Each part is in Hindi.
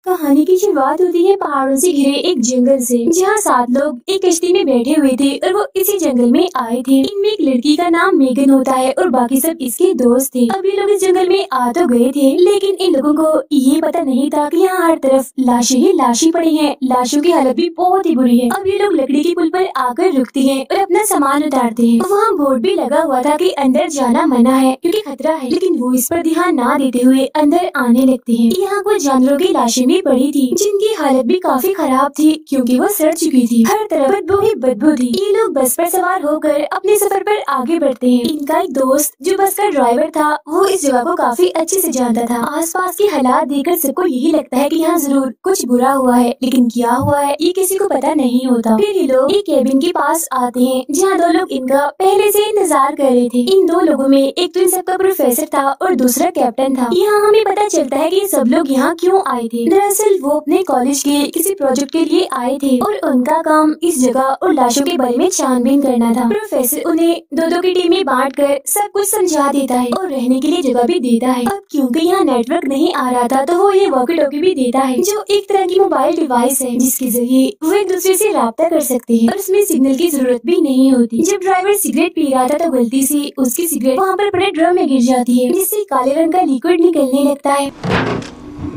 कहानी की शुरुआत होती है पहाड़ों से घिरे एक जंगल से, जहाँ 7 लोग एक कश्ती में बैठे हुए थे और वो इसी जंगल में आए थे। इनमें एक लड़की का नाम मेगन होता है और बाकी सब इसके दोस्त थे। अब ये लोग इस जंगल में आ तो गए थे, लेकिन इन लोगों को ये पता नहीं था कि यहाँ हर तरफ लाशें ही लाशें पड़ी हैं। लाशों की हालत भी बहुत ही बुरी है। अब ये लोग लकड़ी के पुल पर आकर रुकते हैं और अपना सामान उतारते हैं। वहाँ बोर्ड भी लगा हुआ था कि अंदर जाना मना है क्योंकि खतरा है, लेकिन वो इस पर ध्यान ना देते हुए अंदर आने लगते हैं। यहाँ कुछ जानवरों की लाशें भी पड़ी थी, जिनकी हालत भी काफी खराब थी क्योंकि वो सड़ चुकी थी। हर तरफ बदबू ही बदबू थी। ये लोग बस पर सवार होकर अपने सफर पर आगे बढ़ते हैं। इनका एक दोस्त जो बस का ड्राइवर था, वो इस जगह को काफी अच्छे से जानता था। आसपास के हालात देखकर सबको यही लगता है कि यहाँ जरूर कुछ बुरा हुआ है, लेकिन क्या हुआ है ये किसी को पता नहीं होता। फिर ये लोग एक केबिन के पास आते हैं, जहाँ 2 लोग इनका पहले से इंतजार कर रहे थे। इन 2 लोगों में एक तो इन सबका प्रोफेसर था और दूसरा कैप्टन था। यहाँ हमें पता चलता है कि सब लोग यहाँ क्यों आए थे। दरअसल वो अपने कॉलेज के किसी प्रोजेक्ट के लिए आए थे और उनका काम इस जगह और लाशों के बारे में छानबीन करना था। प्रोफेसर उन्हें 2-2 की टीमें बांटकर सब कुछ समझा देता है और रहने के लिए जगह भी देता है। अब क्योंकि यहाँ नेटवर्क नहीं आ रहा था, तो वो ये वॉकी टॉकी भी देता है, जो एक तरह की मोबाइल डिवाइस है जिसके जरिए वो एक दूसरे से राब्ता कर सकते हैं और उसमें सिग्नल की जरूरत भी नहीं होती। जब ड्राइवर सिगरेट पी रहा था तो गलती से उसकी सिगरेट वहाँ पर पड़े ड्रम में गिर जाती है, जिससे काले रंग का लिक्विड निकलने लगता है,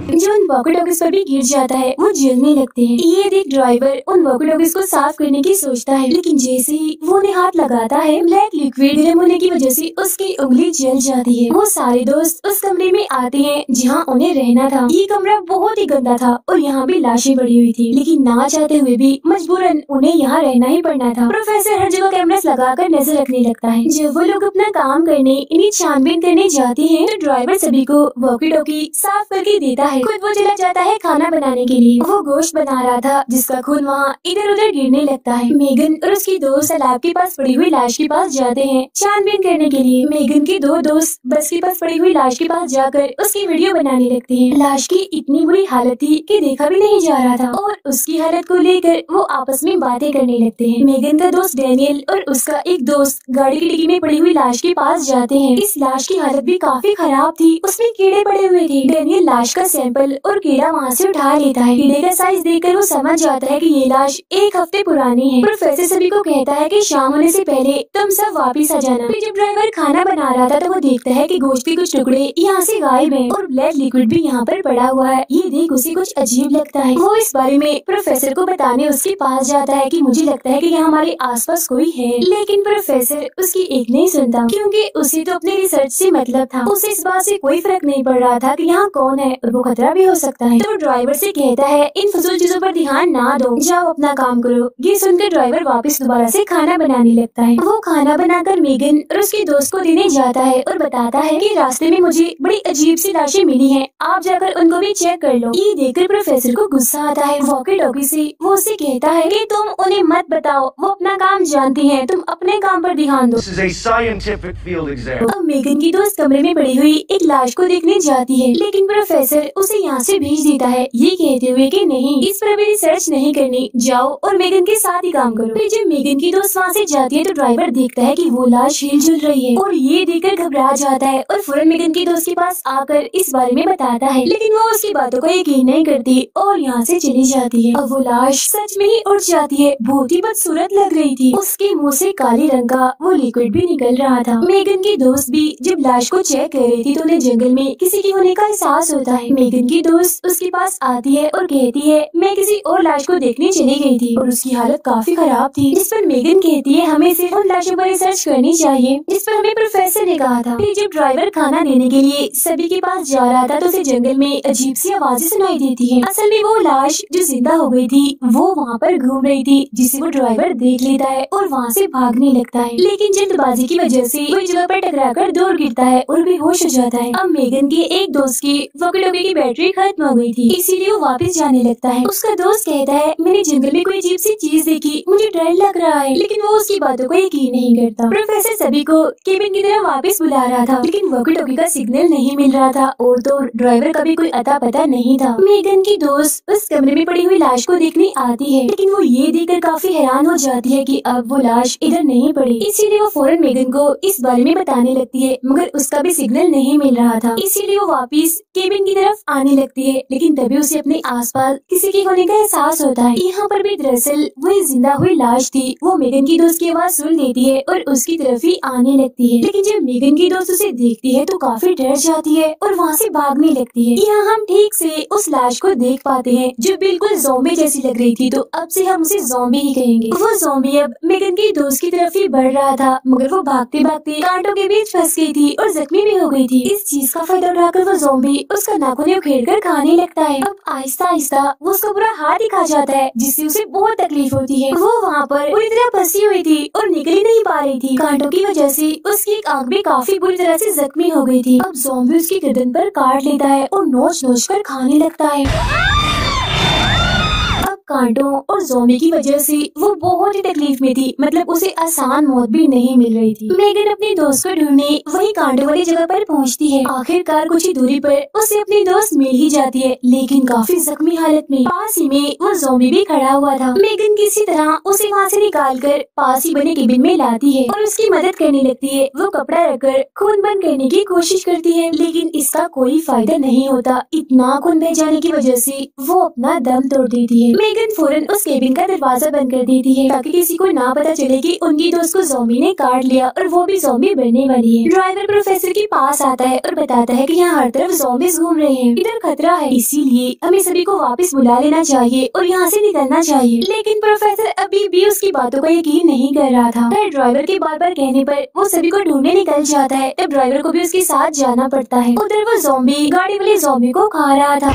जो उन वॉकी टॉकीज पर भी गिर जाता है। वो जलने लगते हैं। ये देख ड्राइवर उन वॉकी टॉकीज को साफ करने की सोचता है, लेकिन जैसे ही वो उन्हें हाथ लगाता है, ब्लैक लिक्विड गर्म होने की वजह से उसकी उंगली जल जाती है। वो सारे दोस्त उस कमरे में आते हैं जहाँ उन्हें रहना था। ये कमरा बहुत ही गंदा था और यहाँ भी लाशें पड़ी हुई थी, लेकिन ना चाहते हुए भी मजबूरन उन्हें यहाँ रहना ही पड़ना था। प्रोफेसर हर जगह कैमरास लगाकर नजर रखने लगता है। जब वो लोग अपना काम करने इन्हें छानबीन करने जाते हैं, तो ड्राइवर सभी को वॉकी टॉकी साफ करके देता है। खुद वो चला जाता है खाना बनाने के लिए। वो गोश्त बना रहा था, जिसका खून वहाँ इधर उधर गिरने लगता है। मेगन और उसकी दोस्त तालाब के पास पड़ी हुई लाश के पास जाते हैं छानबीन करने के लिए। मेगन के 2 दोस्त बस के पास पड़ी हुई लाश के पास जाकर उसकी वीडियो बनाने लगते हैं। लाश की इतनी बुरी हालत थी कि देखा भी नहीं जा रहा था और उसकी हालत को लेकर वो आपस में बातें करने लगते हैं। मेगन का दोस्त डैनियल और उसका एक दोस्त गाड़ी की डिग्गी में पड़ी हुई लाश के पास जाते हैं। इस लाश की हालत भी काफी खराब थी, उसमें कीड़े पड़े हुए थे। डैनियल लाश का सैंपल और कीड़ा वहाँ से उठा लेता है। कीड़े का साइज देखकर वो समझ जाता है कि ये लाश 1 हफ्ते पुरानी है। प्रोफेसर सभी को कहता है कि शाम होने से पहले तुम सब वापिस आ जाना। फिर जब ड्राइवर खाना बना रहा था, तो वो देखता है कि गोश्त के कुछ टुकड़े यहाँ से गायब हैं और ब्लैक लिक्विड भी यहाँ पर पड़ा हुआ है। ये देख उसे कुछ अजीब लगता है। वो इस बारे में प्रोफेसर को बताने उसके पास जाता है कि मुझे लगता है कि यहाँ हमारे आसपास कोई है, लेकिन प्रोफेसर उसकी एक नहीं सुनता, क्योंकि उसे तो अपने रिसर्च से मतलब था। उसे इस बात से कोई फर्क नहीं पड़ रहा था कि यहाँ कौन है और वो खतरा भी हो सकता है। तो ड्राइवर से कहता है इन फजूल चीजों पर ध्यान ना दो, जाओ अपना काम करो। ये सुनकर ड्राइवर वापस दोबारा से खाना बनाने लगता है। वो खाना बनाकर मेगन और उसके दोस्त को देने जाता है और बताता है कि रास्ते में मुझे बड़ी अजीब सी लाशें मिली हैं, आप जाकर उनको भी चेक कर लो। ये देखकर प्रोफेसर को गुस्सा आता है। वॉकी टॉकी से वो उसे कहता है कि तुम उन्हें मत बताओ, वो अपना काम जानती हैं, तुम अपने काम पर ध्यान दो। अब मेगन की दोस्त कमरे में पड़ी हुई एक लाश को देखने जाती है, लेकिन प्रोफेसर उसे यहाँ से भेज देता है, ये कहते हुए कि नहीं, इस पर भी रिसर्च नहीं करनी, जाओ और मेगन के साथ ही काम करो। फिर जब मेगन की दोस्त वहाँ से जाती है, तो ड्राइवर देखता है कि वो लाश हिलजुल रही है और ये देखकर घबरा जाता है और फौरन मेगन की दोस्त के पास आकर इस बारे में बताता है, लेकिन वो उसकी बातों को यकीन नहीं करती और यहाँ से चली जाती है। अब वो लाश सच में ही उड़ जाती है। बहुत ही बदसूरत लग रही थी। उसके मुँह से काले रंग का वो लिक्विड भी निकल रहा था। मेगन की दोस्त भी जब लाश को चेक कर रही थी, तो उन्हें जंगल में किसी के होने का एहसास होता है। मेगन की दोस्त उसके पास आती है और कहती है मैं किसी और लाश को देखने चली गई थी और उसकी हालत काफी खराब थी। जिस पर मेगन कहती है हमें सिर्फ उन लाशों पर रिसर्च करनी चाहिए, जिस पर हमें प्रोफेसर ने कहा था। फिर जब ड्राइवर खाना देने के लिए सभी के पास जा रहा था, तो उसे जंगल में अजीब सी आवाजें सुनाई देती है। असल में वो लाश जो जिंदा हो गई थी, वो वहाँ पर घूम रही थी, जिसे वो ड्राइवर देख लेता है और वहाँ से भागने लगता है, लेकिन जल्दबाजी की वजह से वो जगह पर टकराकर दूर गिरता है और बेहोश हो जाता है। अब मेगन के एक दोस्त की वॉकी टॉकी की बैटरी खत्म हो गई थी, इसीलिए वो वापस जाने लगता है। उसका दोस्त कहता है मैंने जंगल में कोई अजीब सी चीज देखी, मुझे डर लग रहा है, लेकिन वो उसकी बातों को यकीन नहीं करता। प्रोफेसर सभी को केबिन की तरफ वापस बुला रहा था, लेकिन वॉकी टॉकी का सिग्नल नहीं मिल रहा था और तो ड्राइवर का भी कोई अता पता नहीं था। मेगन की दोस्त उस कमरे में पड़ी हुई लाश को देखने आती है, लेकिन वो ये देखकर काफी हैरान हो जाती है कि अब वो लाश इधर नहीं पड़ी। इसीलिए वो फौरन मेगन को इस बारे में बताने लगती है, मगर उसका भी सिग्नल नहीं मिल रहा था। इसीलिए वो वापस केबिन की तरफ आने लगती है, लेकिन तभी उसे अपने आसपास किसी के होने का एहसास होता है। यहाँ पर भी दरअसल वही जिंदा हुई लाश थी। वो मेगन की दोस्त की आवाज सुन लेती है और उसकी तरफ ही आने लगती है, लेकिन जब मेगन की दोस्त उसे देखती है तो काफी डर जाती है और वहाँ से भागने लगती है। यहाँ हम ठीक से उस लाश को देख पाते हैं जो बिल्कुल ज़ॉम्बी जैसी लग रही थी, तो अब से हम उसे ज़ॉम्बी ही कहेंगे। वो ज़ॉम्बी अब मेगन की दोस्त की तरफ ही बढ़ रहा था, मगर वो भागते भागते कांटों के बीच फंस गई थी और जख्मी भी हो गई थी। इस चीज का फायदा उठाकर वो ज़ॉम्बी उसका नाखून उखेड़कर खाने लगता है। अब आहिस्ता आहिस्ता वो उसका पूरा हाथ ही खा जाता है, जिससे उसे बहुत तकलीफ होती है। वो वहाँ पर पूरी तरह फंसी हुई थी और निकल ही नहीं पा रही थी। कांटों की वजह से उसकी एक आंख भी काफी बुरी तरह से जख्मी हो गई थी। अब ज़ॉम्बी उसकी गर्दन पर काट लेता है और नोच नोच कर खाने लगता है। कांटों और ज़ॉम्बी की वजह से वो बहुत ही तकलीफ में थी, मतलब उसे आसान मौत भी नहीं मिल रही थी। मेगन अपनी दोस्त को ढूंढने वही कांटों वाली जगह पर पहुंचती है। आखिरकार कुछ ही दूरी पर उसे अपनी दोस्त मिल ही जाती है, लेकिन काफी जख्मी हालत में। पास ही में वो ज़ॉम्बी भी खड़ा हुआ था। मेगन किसी तरह उसे वहाँ से निकालकर पास ही बने केबिन में लाती है और उसकी मदद करने लगती है। वो कपड़ा रखकर खून बंद करने की कोशिश करती है, लेकिन इसका कोई फायदा नहीं होता। इतना खून बह जाने की वजह से वो अपना दम तोड़ देती है। मेगन फौरन उस केबिन का दरवाजा बंद कर देती है ताकि किसी को ना पता चले कि उनकी दोस्त को ज़ॉम्बी ने काट लिया और वो भी ज़ॉम्बी बनने वाली है। ड्राइवर प्रोफेसर के पास आता है और बताता है कि यहाँ हर तरफ ज़ॉम्बीज घूम रहे हैं, इधर खतरा है, इसीलिए हमें सभी को वापस बुला लेना चाहिए और यहाँ से निकलना चाहिए। लेकिन प्रोफेसर अभी भी उसकी बातों का यकीन नहीं कर रहा था। ड्राइवर के बार बार कहने पर वो सभी को ढूंढने निकल जाता है। तब ड्राइवर को भी उसके साथ जाना पड़ता है। उधर वो ज़ॉम्बी गाड़ी वाले ज़ॉम्बी को खा रहा था।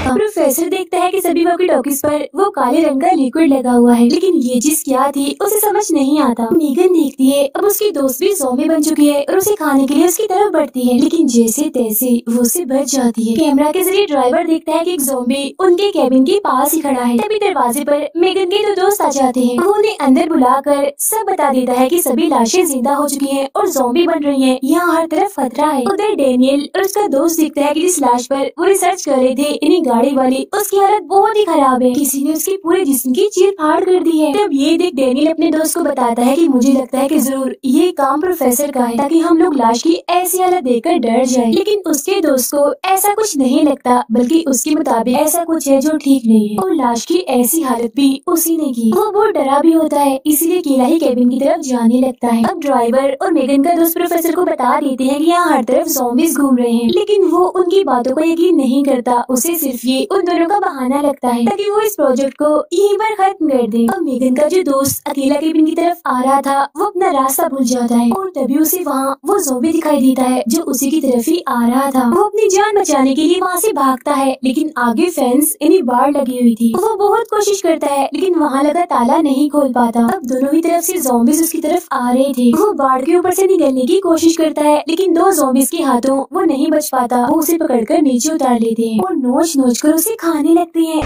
प्रोफेसर देखता है कि सभी वॉकी टॉकीज पर वो काले रंग का लिक्विड लगा हुआ है, लेकिन ये चीज क्या थी उसे समझ नहीं आता। मेगन देखती है अब उसकी दोस्त भी ज़ॉम्बी बन चुकी है और उसे खाने के लिए उसकी तरफ बढ़ती है, लेकिन जैसे तैसे वो उसे बच जाती है। कैमरा के जरिए ड्राइवर देखता है कि एक ज़ॉम्बी उनके केबिन के पास ही खड़ा है। तभी दरवाजे पर मेगन के दो दोस्त आ जाते हैं। वो उन्हें अंदर बुलाकर सब बता देता है कि सभी लाशें जिंदा हो चुकी हैं और ज़ॉम्बी बन रही हैं। यहाँ हर तरफ खतरा है। उधर डेनियल और उसका दोस्त दिखता है कि जिस लाश पर वो रिसर्च कर रहे थे इन्हीं गाड़ी वाली, उसकी हालत बहुत ही खराब है, किसी ने उसके पूरे जिस्म की चीर फाड़ कर दी है। तब ये देख डेनियल अपने दोस्त को बताता है कि मुझे लगता है कि जरूर ये काम प्रोफेसर का है ताकि हम लोग लाश की ऐसी हालत देखकर डर जाएं। लेकिन उसके दोस्त को ऐसा कुछ नहीं लगता, बल्कि उसके मुताबिक ऐसा कुछ है जो ठीक नहीं है और लाश की ऐसी हालत भी उसी ने की। वो बहुत डरा भी होता है, इसीलिए अकेला ही केबिन की तरफ जाने लगता है। अब ड्राइवर और मेगन का दोस्त प्रोफेसर को बता देते हैं कि यहाँ हर तरफ ज़ॉम्बीज घूम रहे हैं, लेकिन वो उनकी बातों को यकीन नहीं करता। उसे सिर्फ ये उन दोनों का बहाना लगता है ताकि वो इस प्रोजेक्ट को यहीं पर खत्म कर दे। अब मेगन का जो दोस्त अकेला केबिन की तरफ आ रहा था वो अपना रास्ता भूल जाता है और तभी उसे वहाँ वो ज़ॉम्बी दिखाई देता है जो उसी की तरफ ही आ रहा था। वो अपनी जान बचाने के लिए वहाँ से भागता है, लेकिन आगे फेंस यानी बाड़ लगी हुई थी। वो बहुत कोशिश करता है लेकिन वहाँ लगा ताला नहीं खोल पाता। अब दोनों ही तरफ से ज़ॉम्बीज उसकी तरफ आ रहे थे। वो बाढ़ के ऊपर से निकलने की कोशिश करता है, लेकिन दो ज़ॉम्बीज के हाथों वो नहीं बच पाता। वो उसे पकड़कर नीचे उतार लेते हैं और नोच नोच कर उसे खाने लगते हैं।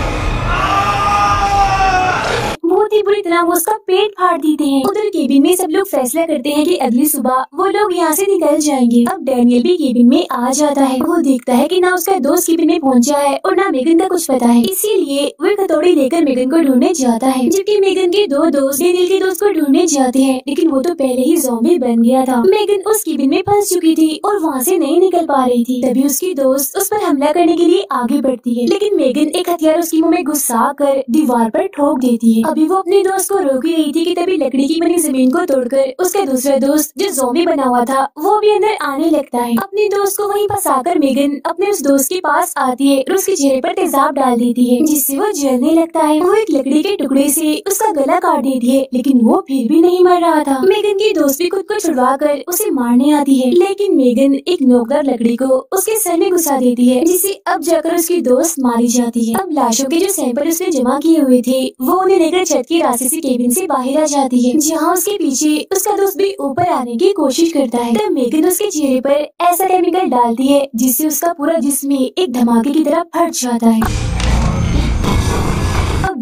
बहुत ही बुरी तरह वो उसका पेट फाड़ देते हैं। उधर केबिन में सब लोग फैसला करते हैं कि अगली सुबह वो लोग यहाँ से निकल जाएंगे। अब डेनियल भी केबिन में आ जाता है। वो देखता है कि ना उसका दोस्त केबिन में पहुंचा है और ना मेगन का कुछ पता है, इसीलिए वो एक हथौड़ी लेकर मेगन को ढूंढने जाता है। जबकि मेगन के दो दोस्त डेनियल के दोस्त को ढूंढने जाते हैं, लेकिन वो तो पहले ही ज़ॉम्बी बन गया था। मेगन उस केबिन में फंस चुकी थी और वहाँ से नहीं निकल पा रही थी। तभी उसकी दोस्त उस पर हमला करने के लिए आगे बढ़ती है, लेकिन मेगन एक हथियार उसकी मुँह में घुसा कर दीवार पर ठोक देती है। अभी वो अपने दोस्त को रोक ही रही थी कि तभी लकड़ी की बनी जमीन को तोड़कर उसका दूसरा दोस्त जो ज़ॉम्बी बना हुआ था वो भी अंदर आने लगता है। अपने दोस्त को वहीं फंसाकर मेगन अपने उस दोस्त के पास आती है और उसके चेहरे पर तेजाब डाल देती है, जिससे वो जलने लगता है। वो एक लकड़ी के टुकड़े से उसका गला काट देती है, लेकिन वो फिर भी नहीं मर रहा था। मेगन की दोस्त भी खुद को छुड़वा कर उसे मारने आती है, लेकिन मेगन एक नोकदार लकड़ी को उसके सर में घुसा देती है, जिससे अब जाकर उसकी दोस्त मारी जाती है। अब लाशों के जो सैंपल उसने जमा किए हुए थे वो उन्हें लेकर छत की रास्ते से केबिन से बाहर आ जाती है, जहाँ उसके पीछे उसका दोस्त भी ऊपर आने की कोशिश करता है। तब मेगन उसके चेहरे पर ऐसा केमिकल डालती है जिससे उसका पूरा जिस्म एक धमाके की तरह फट जाता है।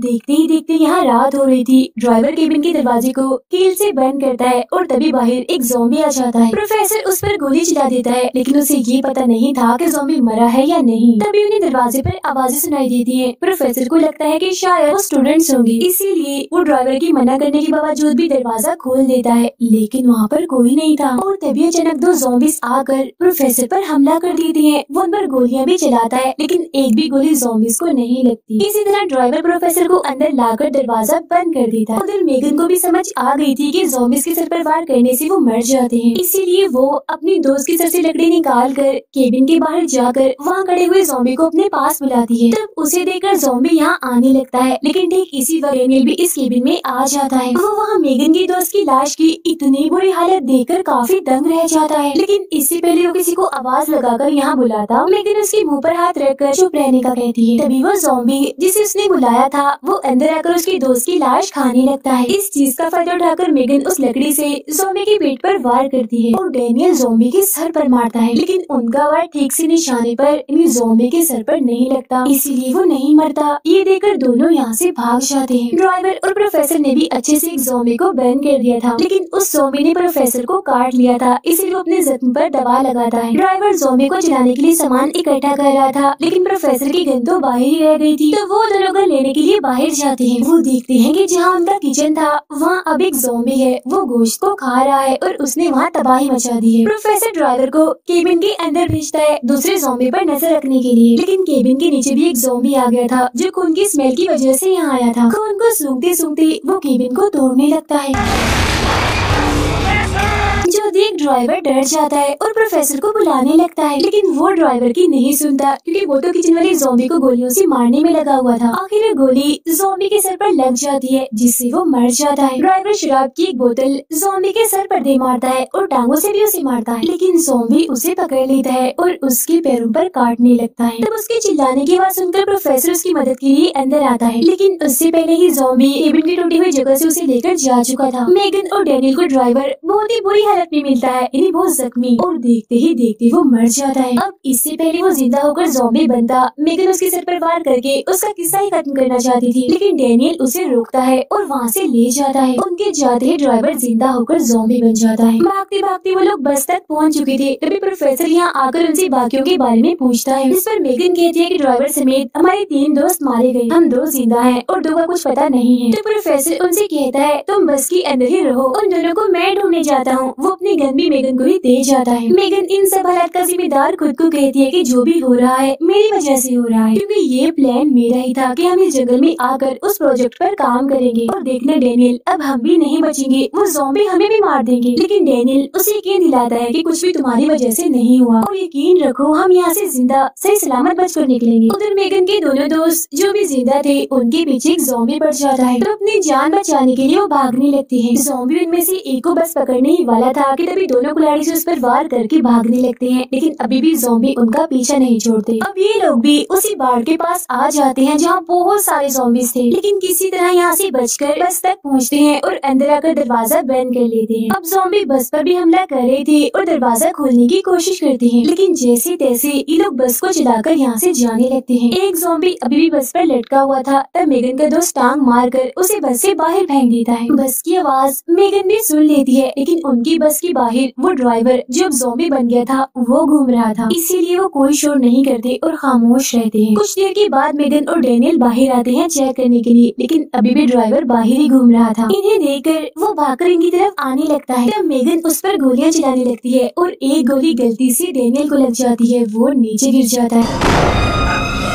देखते ही देखते यहाँ रात हो रही थी। ड्राइवर केबिन के दरवाजे को कील से बंद करता है और तभी बाहर एक ज़ॉम्बी आ जाता है। प्रोफेसर उस पर गोली चला देता है, लेकिन उसे ये पता नहीं था कि ज़ॉम्बी मरा है या नहीं। तभी उन्हें दरवाजे पर आवाजें सुनाई देती हैं। प्रोफेसर को लगता है कि शायद वो स्टूडेंट्स होंगे, इसीलिए वो ड्राइवर की मना करने के बावजूद भी दरवाजा खोल देता है, लेकिन वहाँ पर कोई नहीं था। और तभी अचानक दो ज़ॉम्बीज आकर प्रोफेसर पर हमला कर देती हैं। वो उन पर गोलियां भी चलाता है, लेकिन एक भी गोली ज़ॉम्बीज को नहीं लगती। इसी तरह ड्राइवर प्रोफेसर को अंदर लाकर दरवाजा बंद कर देता है। उधर मेगन को भी समझ आ गई थी कि ज़ॉम्बीज के सर पर वार करने से वो मर जाते हैं, इसीलिए वो अपनी दोस्त के सर से लकड़ी निकाल कर केबिन के बाहर जाकर वहाँ खड़े हुए ज़ॉम्बी को अपने पास बुलाती है। तब उसे देखकर ज़ॉम्बी यहाँ आने लगता है, लेकिन ठीक इसी वक्त डेनियल भी इस केबिन में आ जाता है। वो वहाँ मेगन की दोस्त की लाश की इतनी बुरी हालत देखकर काफी दंग रह जाता है, लेकिन इससे पहले वो किसी को आवाज लगाकर यहाँ बुलाता, मेगन उसके मुँह पर हाथ रखकर चुप रहने का कहती है। तभी वो ज़ॉम्बी जिसे उसने बुलाया था वो अंदर आकर उसकी दोस्त की लाश खाने लगता है। इस चीज का फायदा उठाकर मेगन उस लकड़ी से ज़ॉम्बी के पेट पर वार करती है और डेनियल ज़ॉम्बी के सर पर मारता है, लेकिन उनका वार ठीक से निशाने पर ज़ॉम्बी के सर पर नहीं लगता, इसीलिए वो नहीं मरता। ये देखकर दोनों यहाँ से भाग जाते हैं। ड्राइवर और प्रोफेसर ने भी अच्छे से एक ज़ॉम्बी को बंद कर दिया था, लेकिन उस ज़ॉम्बी ने प्रोफेसर को काट लिया था, इसीलिए वो अपने जख्म पर दवा लगाता है। ड्राइवर ज़ॉम्बी को जलाने के लिए सामान इकट्ठा कर रहा था, लेकिन प्रोफेसर की गन तो बाहर ही रह गई थी। तो वो दोनों गन लेने के लिए बाहर जाते हैं। वो देखते हैं कि जहाँ उनका किचन था वहाँ अब एक ज़ॉम्बी है, वो गोश्त को खा रहा है और उसने वहाँ तबाही मचा दी है। प्रोफेसर ड्राइवर को केबिन के अंदर भेजता है दूसरे ज़ॉम्बी पर नजर रखने के लिए, लेकिन केबिन के नीचे भी एक ज़ॉम्बी आ गया था जो खून की स्मेल की वजह से यहाँ आया था। खून को सूंघते सूंघते वो केबिन को तोड़ने लगता है, जो देख ड्राइवर डर जाता है और प्रोफेसर को बुलाने लगता है, लेकिन वो ड्राइवर की नहीं सुनता क्योंकि वो तो किचन वाले ज़ॉम्बी को गोलियों से मारने में लगा हुआ था। आखिर गोली ज़ॉम्बी के सर पर लग जाती है जिससे वो मर जाता है। ड्राइवर शराब की एक बोतल ज़ॉम्बी के सर पर दे मारता है और टांगों से भी उसे मारता है, लेकिन ज़ॉम्बी उसे पकड़ लेता है और उसके पैरों पर काटने लगता है। तब उसके चिल्लाने की आवाज सुनकर प्रोफेसर उसकी मदद के लिए अंदर आता है, लेकिन उससे पहले ही ज़ॉम्बी केबिन की टूटी हुई जगह से उसे लेकर जा चुका था। मेगन और डेनियल को ड्राइवर बहुत ही बुरी हालत में मिलता है, इन्हें बहुत जख्मी, और देखते ही देखते वो मर जाता है। अब इससे पहले वो जिंदा होकर ज़ॉम्बी बनता, मेगन उसके सर पर वार करके उसका किस्सा ही खत्म करना चाहती थी, लेकिन डेनियल उसे रोकता है और वहाँ से ले जाता है। उनके जाते ही ड्राइवर जिंदा होकर ज़ॉम्बी बन जाता है। भागते भागते वो लोग बस तक पहुँच चुके थे, तभी प्रोफेसर यहाँ आकर उनसे बाकियों के बारे में पूछता है, जिस पर मेगन कहती है कि ड्राइवर समेत हमारे 3 दोस्त मारे गए, हम 2 जिंदा हैं और 2 का कुछ पता नहीं है। तो प्रोफेसर उनसे कहता है तुम बस के अंदर ही रहो, उन दोनों को मैं ढूंढने जाता हूँ। वो अपनी गन भी मेगन को ही दे जाता है। मेगन इन सब हालात का जिम्मेदार खुद को कहती है कि जो भी हो रहा है मेरी वजह से हो रहा है, क्योंकि ये प्लान मेरा ही था कि हम इस जंगल में आकर उस प्रोजेक्ट पर काम करेंगे। और देखना डेनियल, अब हम भी नहीं बचेंगे, वो ज़ॉम्बी हमें भी मार देंगे। लेकिन डेनियल उसे यकीन दिलाता है कि कुछ भी तुम्हारी वजह से नहीं हुआ और यकीन रखो हम यहाँ से जिंदा सही सलामत बच कर निकलेंगे। उधर मेगन के दोनों दोस्त जो भी जिंदा थे उनके पीछे एक ज़ॉम्बी पड़ जाता है, तो अपनी जान बचाने के लिए वो भागने लगते हैं। ज़ॉम्बी उनमें से एक को बस पकड़ने ही वाला था कि तभी दोनों कुल्हाड़ी से उस पर वार करके भागने लगते हैं, लेकिन अभी भी ज़ॉम्बी उनका पीछा नहीं छोड़ते। अब ये लोग भी उसी बाड़ के पास आ जाते हैं जहाँ बहुत सारे ज़ॉम्बीज थे, लेकिन किसी तरह यहाँ से बचकर बस तक पहुँचते हैं और अंदर आकर दरवाजा बंद कर लेते हैं। अब ज़ॉम्बी बस पर भी हमला कर रहे थे और दरवाजा खोलने की कोशिश करते हैं, लेकिन जैसे तैसे ये लोग बस को चलाकर यहाँ से जाने लगते हैं। एक ज़ॉम्बी अभी भी बस पर लटका हुआ था, तब मेगन का दोस्त टांग मारकर उसे बस से बाहर फेंक देता है। बस की आवाज मेगन भी सुन लेती है, लेकिन उनकी बस के बाहर वो ड्राइवर जो ज़ॉम्बी बन गया था वो घूम रहा था, इसीलिए वो कोई शोर नहीं करते और खामोश रहते हैं। कुछ देर के बाद मेगन और डेनियल बाहर आते हैं चेक करने के लिए, लेकिन अभी भी ड्राइवर बाहर ही घूम रहा था। इन्हें देखकर वो भागकर इनकी तरफ आने लगता है, तब मेगन उस पर गोलियां चलाने लगती है और एक गोली गलती से डेनियल को लग जाती है, वो नीचे गिर जाता है।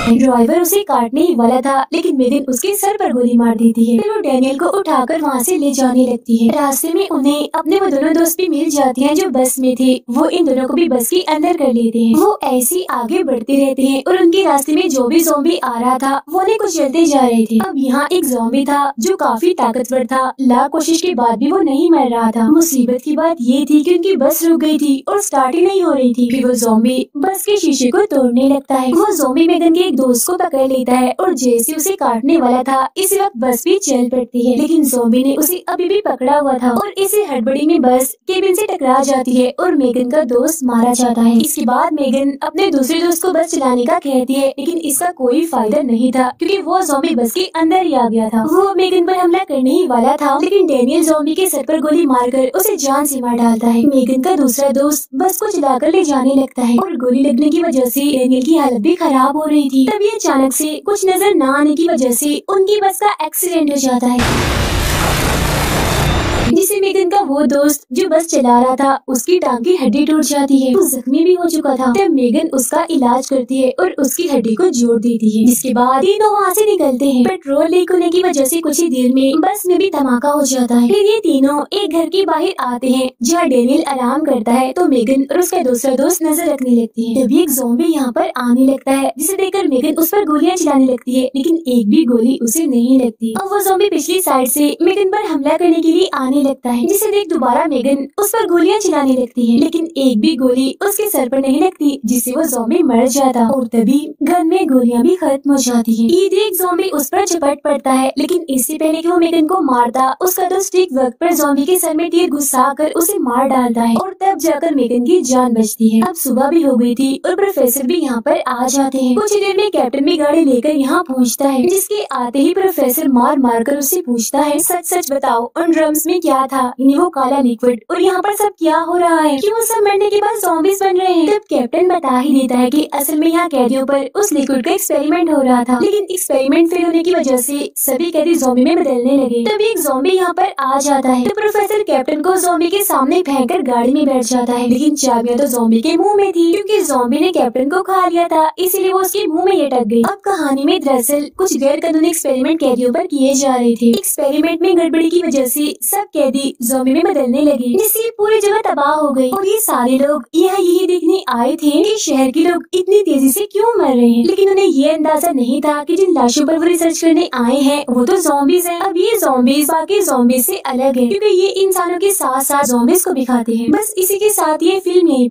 ड्राइवर उसे काटने ही वाला था, लेकिन मेगन उसके सर पर गोली मार देती है। फिर वो डेनियल को उठाकर वहाँ से ले जाने लगती है। रास्ते में उन्हें अपने वो दोनों दोस्त भी मिल जाते हैं जो बस में थे, वो इन दोनों को भी बस के अंदर कर लेते हैं। वो ऐसे आगे बढ़ते रहते हैं और उनके रास्ते में जो भी ज़ॉम्बी आ रहा था वो उन्हें कुछ चलते जा रहे थे। अब यहाँ एक ज़ॉम्बी था जो काफी ताकतवर था, लाख कोशिश के बाद भी वो नहीं मर रहा था। मुसीबत की बात ये थी कि उनकी बस रुक गई थी और स्टार्ट ही नहीं हो रही थी। फिर वो ज़ॉम्बी बस के शीशे को तोड़ने लगता है। वो ज़ॉम्बी मेगन के एक दोस्त को पकड़ लेता है और जैसे उसे काटने वाला था इसी वक्त बस भी चल पड़ती है, लेकिन ज़ॉम्बी ने उसे अभी भी पकड़ा हुआ था और इसी हड़बड़ी में बस केबिन से टकरा जाती है और मेगन का दोस्त मारा जाता है। इसके बाद मेगन अपने दूसरे दोस्त को बस चलाने का कहती है, लेकिन इसका कोई फायदा नहीं था क्योंकि वो ज़ॉम्बी बस के अंदर ही आ गया था। वो मेगन पर हमला करने ही वाला था, लेकिन डैनियल ज़ॉम्बी के सर पर गोली मारकर उसे जान से मार डालता है। मेगन का दूसरा दोस्त बस को चलाकर ले जाने लगता है और गोली लगने की वजह से डैनियल की हालत भी खराब हो रही थी। तभी अचानक से कुछ नजर न आने की वजह से उनकी बस का एक्सीडेंट हो जाता है, जिसे मेगन का वो दोस्त जो बस चला रहा था उसकी टांग की हड्डी टूट जाती है। वो जख्मी भी हो चुका था। तब मेगन उसका इलाज करती है और उसकी हड्डी को जोड़ देती है, जिसके बाद तीनों वहाँ से निकलते हैं। पेट्रोल लीक होने की वजह से कुछ ही देर में बस में भी धमाका हो जाता है। फिर ये तीनों एक घर के बाहर आते हैं जहाँ डैनियल आराम करता है, तो मेगन और उसका दूसरा दोस्त नजर रखने लगती है। तभी एक ज़ॉम्बी यहाँ पर आने लगता है, जिसे देखकर मेगन उस पर गोलियां चलाने लगती है, लेकिन एक भी गोली उसे नहीं लगती। अब वो ज़ॉम्बी पिछली साइड से मेगन पर हमला करने के लिए आने लगता है, जिसे देख दोबारा मेगन उस पर गोलियां चलाने लगती है, लेकिन एक भी गोली उसके सर पर नहीं लगती, जिससे वो ज़ॉम्बी मर जाता। और तभी गन में गोलियां भी खत्म हो जाती हैं। ये देख ज़ॉम्बी उस पर झपट पड़ता है, लेकिन इससे पहले कि वो मेगन को मारता उसका दोस्त ठीक वक्त पर ज़ॉम्बी के सर में तीर घुसाकर उसे मार डालता है और तब जाकर मेगन की जान बचती है। अब सुबह भी हो गई थी और प्रोफेसर भी यहाँ पर आ जाते हैं। कुछ देर में कैप्टन भी गाड़ी लेकर यहाँ पहुँचता है, जिसके आते ही प्रोफेसर मार मार कर उससे पूछता है, सच सच बताओ उन ड्रम्स में क्या था? वो काला लिक्विड और यहाँ पर सब क्या हो रहा है? क्यों सब मरने के बाद ज़ॉम्बीज बन रहे हैं? तब कैप्टन बता ही देता है कि असल में यहाँ कैदियों पर उस लिक्विड का एक्सपेरिमेंट हो रहा था, लेकिन एक्सपेरिमेंट फेल होने की वजह से सभी कैदी ज़ॉम्बी में बदलने लगे। तभी एक ज़ॉम्बी यहाँ पर आ जाता है, तो प्रोफेसर कैप्टन को ज़ॉम्बी के सामने फेंक कर गाड़ी में बैठ जाता है, लेकिन चाबियां तो ज़ॉम्बी के मुँह में थी, क्योंकि ज़ॉम्बी ने कैप्टन को खा लिया था, इसीलिए वो उसके मुँह में अटक गई। अब कहानी में दरअसल कुछ गैर कानूनी एक्सपेरिमेंट कैदियों पर किए जा रहे थे। एक्सपेरिमेंट में गड़बड़ी की वजह से सब कैदी ज़ॉम्बी में बदलने लगे, जिससे पूरी जगह तबाह हो गई और ये सारे लोग यहाँ यही देखने आए थे कि शहर के लोग इतनी तेजी से क्यों मर रहे हैं, लेकिन उन्हें ये अंदाजा नहीं था कि जिन लाशों पर वो रिसर्च करने आए हैं वो तो ज़ॉम्बीज हैं। अब ये ज़ॉम्बीज बाकी ज़ॉम्बीज से अलग है, क्योंकि ये इंसानों के साथ साथ ज़ॉम्बीज को भी खाते हैं। बस इसी के साथ ये फिल्म यहीं